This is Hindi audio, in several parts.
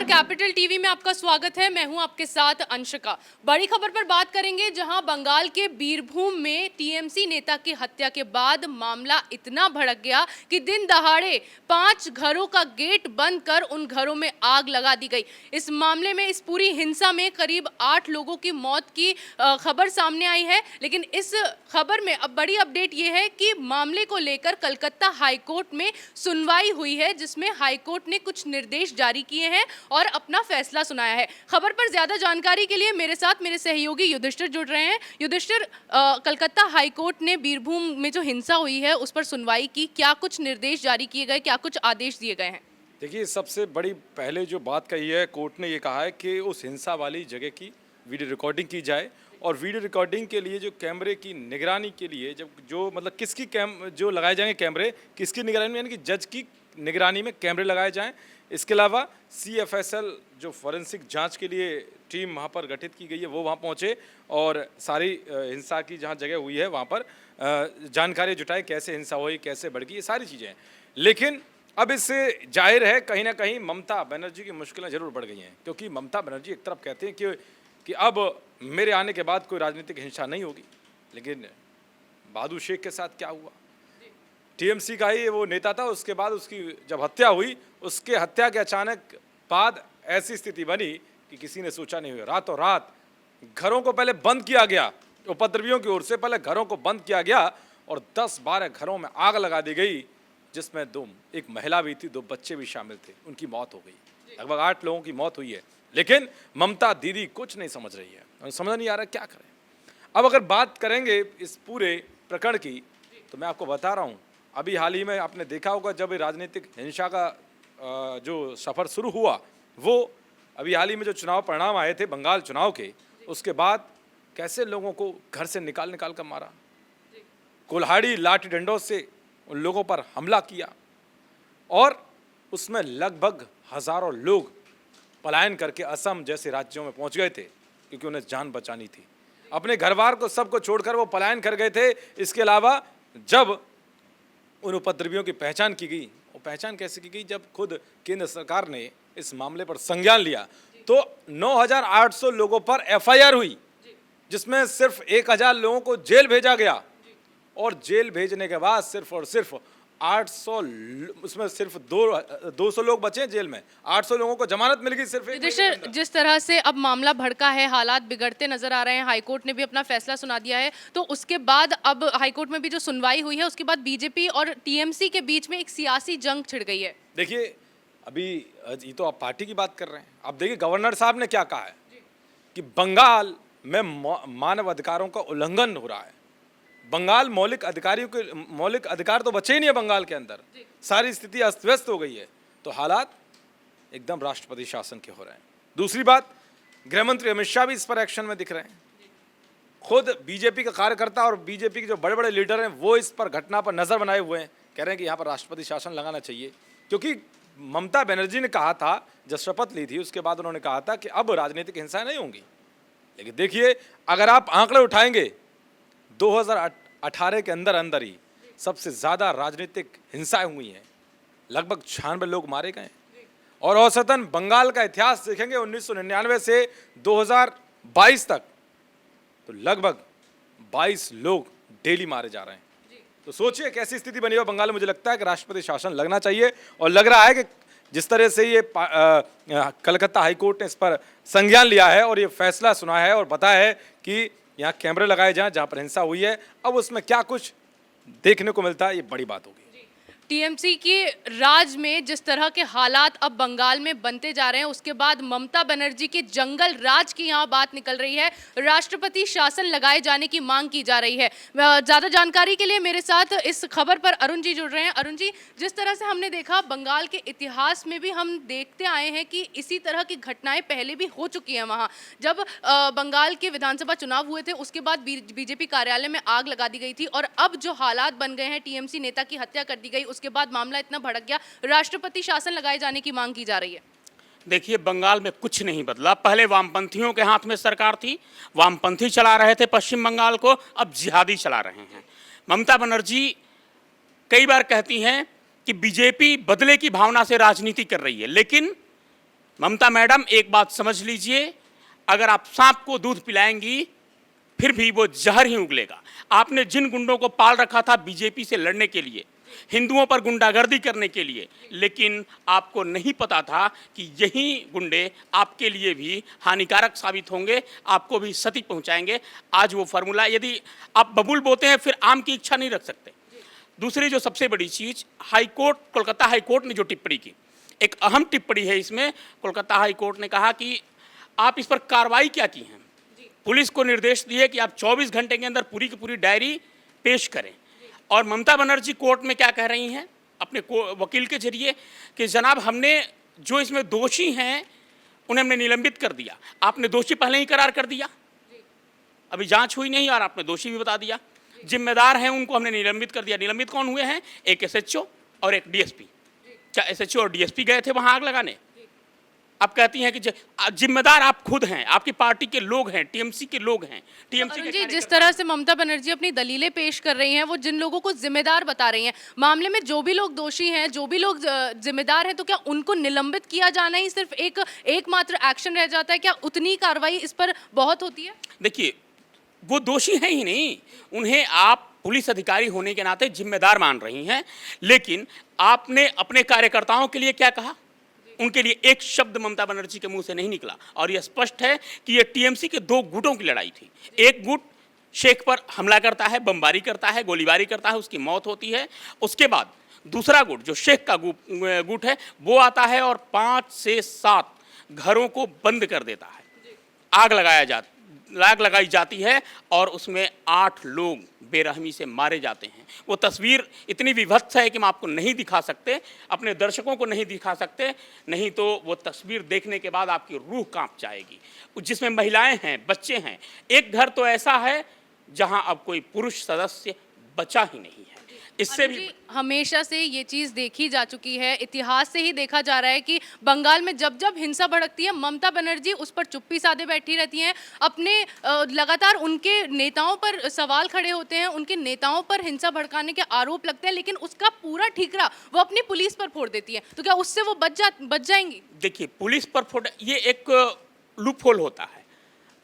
नमस्कार, कैपिटल टीवी में आपका स्वागत है। मैं हूं आपके साथ अंशिका। बड़ी खबर पर बात करेंगे, जहां बंगाल के बीरभूम में टीएमसी नेता की हत्या के बाद मामला इतना भड़क गया कि दिन दहाड़े 5 घरों का गेट बंद कर उन घरों में आग लगा दी गई। इस मामले में, इस पूरी हिंसा में करीब 8 लोगों की मौत की खबर सामने आई है। लेकिन इस खबर में अब बड़ी अपडेट ये है कि मामले को लेकर कलकत्ता हाईकोर्ट में सुनवाई हुई है, जिसमें हाईकोर्ट ने कुछ निर्देश जारी किए हैं और अपना फैसला सुनाया है। खबर पर ज्यादा जानकारी के लिए मेरे साथ मेरे सहयोगी युधिष्ठिर जुड़ रहे हैं। युधिष्ठिर, कलकत्ता हाईकोर्ट ने बीरभूम में जो हिंसा हुई है उस पर सुनवाई की, क्या कुछ निर्देश जारी किए गए, क्या कुछ आदेश दिए गए हैं? देखिए, सबसे बड़ी पहले जो बात कही है, कोर्ट ने ये कहा है कि उस हिंसा वाली जगह की वीडियो रिकॉर्डिंग की जाए और वीडियो रिकॉर्डिंग के लिए जो कैमरे की निगरानी के लिए जब जो मतलब किसकी जो लगाए जाएंगे कैमरे, किसकी निगरानी में, यानी कि जज की निगरानी में कैमरे लगाए जाएं। इसके अलावा CFSL जो फॉरेंसिक जांच के लिए टीम वहाँ पर गठित की गई है, वो वहाँ पहुँचे और सारी हिंसा की जहाँ जगह हुई है वहाँ पर जानकारी जुटाए, कैसे हिंसा हुई, कैसे बढ़ गई, ये सारी चीज़ें हैं। लेकिन अब इससे जाहिर है कहीं ना कहीं ममता बनर्जी की मुश्किलें ज़रूर बढ़ गई हैं, क्योंकि ममता बनर्जी एक तरफ कहते हैं कि अब मेरे आने के बाद कोई राजनीतिक हिंसा नहीं होगी, लेकिन बहादुर शेख के साथ क्या हुआ? TMC का ही वो नेता था, उसके बाद उसकी जब हत्या हुई, उसके हत्या के अचानक बाद ऐसी स्थिति बनी कि किसी ने सोचा नहीं हुआ। रातों रात घरों को पहले बंद किया गया, उपद्रवियों की ओर से पहले घरों को बंद किया गया और 10-12 घरों में आग लगा दी गई, जिसमें एक महिला भी थी, 2 बच्चे भी शामिल थे, उनकी मौत हो गई। लगभग 8 लोगों की मौत हुई है। लेकिन ममता दीदी कुछ नहीं समझ रही है, उन्हें समझ नहीं आ रहा क्या करें। अब अगर बात करेंगे इस पूरे प्रकरण की, तो मैं आपको बता रहा हूँ, अभी हाल ही में आपने देखा होगा जब राजनीतिक हिंसा का जो सफ़र शुरू हुआ, वो अभी हाल ही में जो चुनाव परिणाम आए थे बंगाल चुनाव के, उसके बाद कैसे लोगों को घर से निकाल कर मारा, कुल्हाड़ी लाठी डंडों से उन लोगों पर हमला किया और उसमें लगभग हज़ारों लोग पलायन करके असम जैसे राज्यों में पहुंच गए थे, क्योंकि उन्हें जान बचानी थी। अपने घरबार को सबको छोड़कर वो पलायन कर गए थे। इसके अलावा जब उन उपद्रवियों की पहचान की गई, वो पहचान कैसे की गई? जब खुद केंद्र सरकार ने इस मामले पर संज्ञान लिया तो 9,800 लोगों पर FIR हुई, जिसमें सिर्फ 1,000 लोगों को जेल भेजा गया और जेल भेजने के बाद सिर्फ और सिर्फ 800, उसमें सिर्फ 200 लोग बचे जेल में, 800 लोगों को जमानत मिल गई सिर्फ जिस तरह से अब मामला भड़का है, हालात बिगड़ते नजर आ रहे हैं, हाईकोर्ट ने भी अपना फैसला सुना दिया है, तो उसके बाद अब हाईकोर्ट में भी जो सुनवाई हुई है, उसके बाद बीजेपी और TMC के बीच में एक सियासी जंग छिड़ गई है। देखिए, अभी ये तो आप पार्टी की बात कर रहे हैं, अब देखिए गवर्नर साहब ने क्या कहा है कि बंगाल में मानव अधिकारों का उल्लंघन हो रहा है। बंगाल मौलिक अधिकार तो बचे ही नहीं है बंगाल के अंदर, सारी स्थिति अस्त व्यस्त हो गई है, तो हालात एकदम राष्ट्रपति शासन के हो रहे हैं। दूसरी बात, गृह मंत्री अमित शाह भी इस पर एक्शन में दिख रहे हैं। खुद बीजेपी का कार्यकर्ता और बीजेपी के जो बड़े बड़े लीडर हैं, वो इस पर घटना पर नजर बनाए हुए हैं, कह रहे हैं कि यहाँ पर राष्ट्रपति शासन लगाना चाहिए। क्योंकि ममता बनर्जी ने कहा था, जब शपथ ली थी उसके बाद उन्होंने कहा था कि अब राजनीतिक हिंसा नहीं होंगी। लेकिन देखिए, अगर आप आंकड़े उठाएंगे, 2018 के अंदर ही सबसे ज़्यादा राजनीतिक हिंसाएं हुई हैं, लगभग 96 लोग मारे गए और औसतन बंगाल का इतिहास देखेंगे 1999 से 2022 तक, तो लगभग 22 लोग डेली मारे जा रहे हैं। तो सोचिए कैसी स्थिति बनी हो बंगाल में। मुझे लगता है कि राष्ट्रपति शासन लगना चाहिए और लग रहा है कि जिस तरह से ये कलकत्ता हाईकोर्ट ने इस पर संज्ञान लिया है और ये फैसला सुना है और बताया है कि यहाँ कैमरे लगाए जाएं जहाँ पर हिंसा हुई है, अब उसमें क्या कुछ देखने को मिलता है, ये बड़ी बात होगी। TMC की राज में जिस तरह के हालात अब बंगाल में बनते जा रहे हैं, उसके बाद ममता बनर्जी के जंगल राज की यहाँ बात निकल रही है, राष्ट्रपति शासन लगाए जाने की मांग की जा रही है। ज़्यादा जानकारी के लिए मेरे साथ इस खबर पर अरुण जी जुड़ रहे हैं। अरुण जी, जिस तरह से हमने देखा बंगाल के इतिहास में भी हम देखते आए हैं कि इसी तरह की घटनाएं पहले भी हो चुकी हैं। वहाँ जब बंगाल के विधानसभा चुनाव हुए थे, उसके बाद बीजेपी कार्यालय में आग लगा दी गई थी और अब जो हालात बन गए हैं, TMC नेता की हत्या कर दी गई, उसके बाद मामला इतना भड़क गया, राष्ट्रपति शासन लगाए जाने की मांग की जा रही है। देखिए, बंगाल में कुछ नहीं बदला। पहले वामपंथियों के हाथ में सरकार थी, वामपंथी चला रहे थे पश्चिम बंगाल को, अब जिहादी चला रहे हैं। ममता बनर्जी कई बार कहती हैं कि बीजेपी बदले की भावना से राजनीति कर रही है, लेकिन ममता मैडम एक बात समझ लीजिए, अगर आप सांप को दूध पिलाएंगी फिर भी वो जहर ही उगलेगा। आपने जिन गुंडों को पाल रखा था बीजेपी से लड़ने के लिए, हिंदुओं पर गुंडागर्दी करने के लिए, लेकिन आपको नहीं पता था कि यही गुंडे आपके लिए भी हानिकारक साबित होंगे, आपको भी क्षति पहुंचाएंगे। आज वो फार्मूला, यदि आप बबूल बोते हैं फिर आम की इच्छा नहीं रख सकते। दूसरी जो सबसे बड़ी चीज़, हाईकोर्ट, कोलकाता हाईकोर्ट ने जो टिप्पणी की, एक अहम टिप्पणी है इसमें। कोलकाता हाईकोर्ट ने कहा कि आप इस पर कार्रवाई क्या की हैं। पुलिस को निर्देश दिए कि आप 24 घंटे के अंदर पूरी की पूरी डायरी पेश करें। और ममता बनर्जी कोर्ट में क्या कह रही हैं अपने वकील के जरिए कि जनाब, हमने जो इसमें दोषी हैं उन्हें हमने निलंबित कर दिया। आपने दोषी पहले ही करार कर दिया, अभी जांच हुई नहीं और आपने दोषी भी बता दिया। जिम्मेदार हैं उनको हमने निलंबित कर दिया। निलंबित कौन हुए हैं? एक एसएचओ और एक डीएसपी। क्या एसएचओ और डीएसपी गए थे वहां आग लगाने? आप कहती हैं कि जिम्मेदार आप खुद हैं, आपकी पार्टी के लोग हैं, टीएमसी के लोग हैं। टीएमसी के जिस तरह से ममता बनर्जी अपनी दलीलें पेश कर रही हैं, वो जिन लोगों को जिम्मेदार बता रही हैं, मामले में जो भी लोग दोषी हैं, जो भी लोग जिम्मेदार हैं, तो क्या उनको निलंबित किया जाना ही सिर्फ एकमात्र एक्शन रह जाता है? क्या उतनी कार्रवाई इस पर बहुत होती है? देखिए, वो दोषी हैं ही नहीं, उन्हें आप पुलिस अधिकारी होने के नाते जिम्मेदार मान रही हैं, लेकिन आपने अपने कार्यकर्ताओं के लिए क्या कहा? उनके लिए एक शब्द ममता बनर्जी के मुंह से नहीं निकला। और यह स्पष्ट है कि यह टीएमसी के दो गुटों की लड़ाई थी। एक गुट शेख पर हमला करता है, बमबारी करता है, गोलीबारी करता है, उसकी मौत होती है। उसके बाद दूसरा गुट जो शेख का गुट है, वो आता है और 5 से 7 घरों को बंद कर देता है। आग लगाई जाती है और उसमें 8 लोग बेरहमी से मारे जाते हैं। वो तस्वीर इतनी विभत्स है कि हम आपको नहीं दिखा सकते, अपने दर्शकों को नहीं दिखा सकते, नहीं तो वो तस्वीर देखने के बाद आपकी रूह कांप जाएगी। जिसमें महिलाएं हैं, बच्चे हैं। एक घर तो ऐसा है जहां अब कोई पुरुष सदस्य बचा ही नहीं है। इससे भी हमेशा से ये चीज़ देखी जा चुकी है, इतिहास से ही देखा जा रहा है कि बंगाल में जब जब हिंसा भड़कती है, ममता बनर्जी उस पर चुप्पी साधे बैठी रहती हैं। अपने लगातार उनके नेताओं पर सवाल खड़े होते हैं, उनके नेताओं पर हिंसा भड़काने के आरोप लगते हैं, लेकिन उसका पूरा ठीकरा वो अपनी पुलिस पर फोड़ देती है। तो क्या उससे वो बच जाएंगी? देखिए, पुलिस पर फोड़, ये एक लूप होल होता है।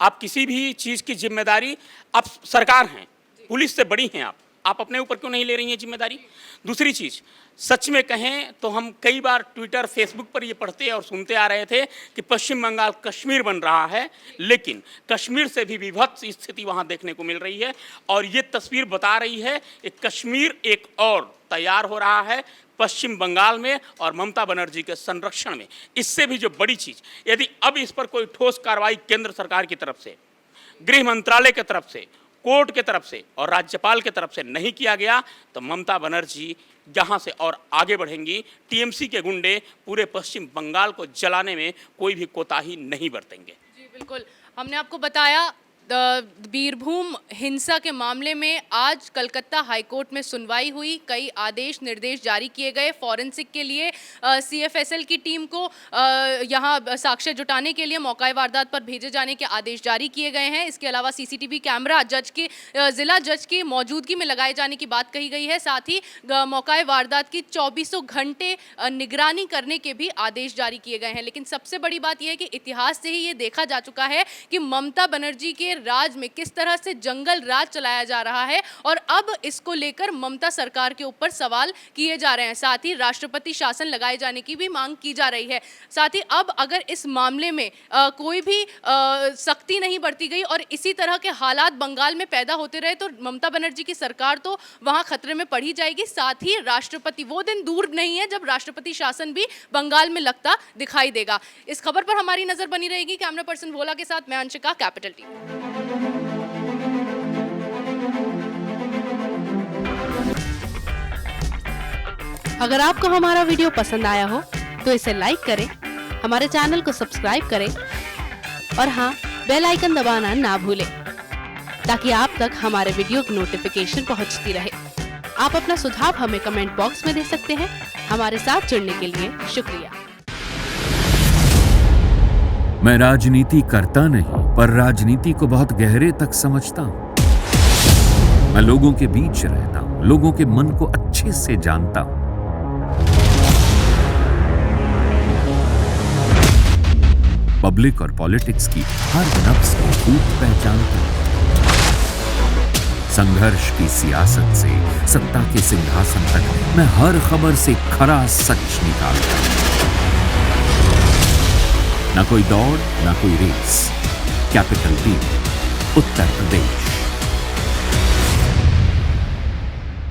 आप किसी भी चीज़ की जिम्मेदारी, आप सरकार हैं, पुलिस से बड़ी हैं आप अपने ऊपर क्यों नहीं ले रही हैं जिम्मेदारी? दूसरी चीज़, सच में कहें तो हम कई बार ट्विटर, फेसबुक पर ये पढ़ते और सुनते आ रहे थे कि पश्चिम बंगाल कश्मीर बन रहा है, लेकिन कश्मीर से भी विभत्स स्थिति वहाँ देखने को मिल रही है। और ये तस्वीर बता रही है कि कश्मीर एक और तैयार हो रहा है पश्चिम बंगाल में और ममता बनर्जी के संरक्षण में। इससे भी जो बड़ी चीज़, यदि अब इस पर कोई ठोस कार्रवाई केंद्र सरकार की तरफ से, गृह मंत्रालय की तरफ से, कोर्ट के तरफ से और राज्यपाल के तरफ से नहीं किया गया, तो ममता बनर्जी यहाँ से और आगे बढ़ेंगी। टीएमसी के गुंडे पूरे पश्चिम बंगाल को जलाने में कोई भी कोताही नहीं बरतेंगे। जी बिल्कुल, हमने आपको बताया बीरभूम हिंसा के मामले में आज कलकत्ता हाईकोर्ट में सुनवाई हुई। कई आदेश निर्देश जारी किए गए फॉरेंसिक के लिए। सीएफएसएल की टीम को यहाँ साक्ष्य जुटाने के लिए मौका वारदात पर भेजे जाने के आदेश जारी किए गए हैं। इसके अलावा सीसीटीवी कैमरा जिला जज की मौजूदगी में लगाए जाने की बात कही गई है। साथ ही मौका वारदात की 24 घंटे निगरानी करने के भी आदेश जारी किए गए हैं। लेकिन सबसे बड़ी बात यह है कि इतिहास से ही ये देखा जा चुका है कि ममता बनर्जी के राज में किस तरह से जंगल राज चलाया जा रहा है और अब इसको लेकर ममता सरकार के ऊपर सवाल किए जा रहे हैं। साथ ही राष्ट्रपति शासन लगाए जाने की भी मांग की जा रही है। साथ ही अब अगर इस मामले में कोई भी सख्ती नहीं बरती गई और इसी तरह के हालात बंगाल में पैदा होते रहे तो ममता बनर्जी की सरकार तो वहां खतरे में पड़ी जाएगी। साथ ही राष्ट्रपति, वो दिन दूर नहीं है जब राष्ट्रपति शासन भी बंगाल में लगता दिखाई देगा। इस खबर पर हमारी नजर बनी रहेगी। कैमरा पर्सन भोला के साथ मैं अंशिका, कैपिटल टीवी। अगर आपको हमारा वीडियो पसंद आया हो तो इसे लाइक करें, हमारे चैनल को सब्सक्राइब करें और हाँ, बेल आइकन दबाना ना भूलें ताकि आप तक हमारे वीडियो की नोटिफिकेशन पहुंचती रहे। आप अपना सुझाव हमें कमेंट बॉक्स में दे सकते हैं। हमारे साथ जुड़ने के लिए शुक्रिया। मैं राजनीति करता नहीं, पर राजनीति को बहुत गहरे तक समझता हूँ। मैं लोगों के बीच रहता हूँ, लोगों के मन को अच्छे से जानता हूँ। पब्लिक और पॉलिटिक्स की हर नब्ज को खूब पहचानता हूं। संघर्ष की सियासत से सत्ता के सिंहासन तक मैं हर खबर से खरा सच निकालता हूं। न कोई दौड़, न कोई race. Capital B, Uttar Pradesh.